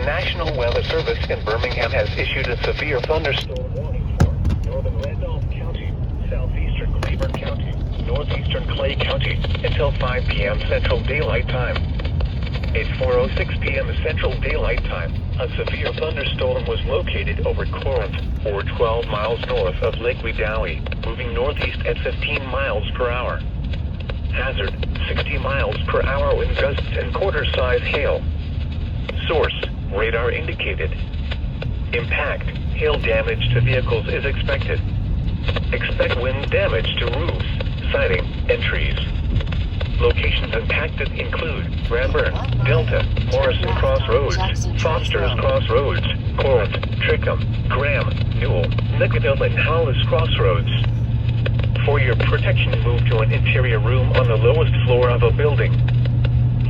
National Weather Service in Birmingham has issued a severe thunderstorm warning for northern Randolph County, southeastern Claiborne County, northeastern Clay County until 5 p.m. Central Daylight Time. At 4:06 p.m. Central Daylight Time, a severe thunderstorm was located over Corinth, or 12 miles north of Lake Wedowee, moving northeast at 15 miles per hour. Hazard, 60 miles per hour wind gusts and quarter-size hail. Source, radar indicated. Impact, hail damage to vehicles is expected. Expect wind damage to roofs, siding, and trees. Locations impacted include Ranburne, Delta, Morrison Crossroads, Foster's Crossroads, Corinth, Trickham, Graham, Newell, Nicodale, and Hollis Crossroads. For your protection, move to an interior room on the lowest floor of a building.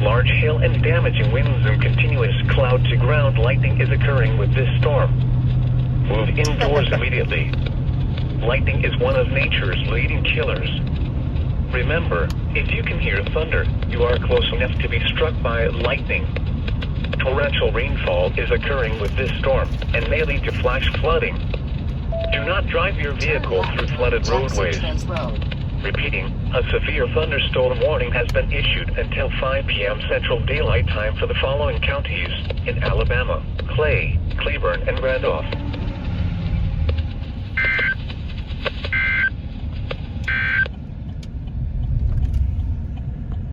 Large hail and damaging winds and continuous cloud-to-ground lightning is occurring with this storm. Move indoors immediately. Lightning is one of nature's leading killers. Remember, if you can hear thunder, you are close enough to be struck by lightning. Torrential rainfall is occurring with this storm and may lead to flash flooding. Do not drive your vehicle through flooded roadways. Repeating, a severe thunderstorm warning has been issued until 5 p.m. Central Daylight Time for the following counties in Alabama: Clay, Claiborne, and Randolph.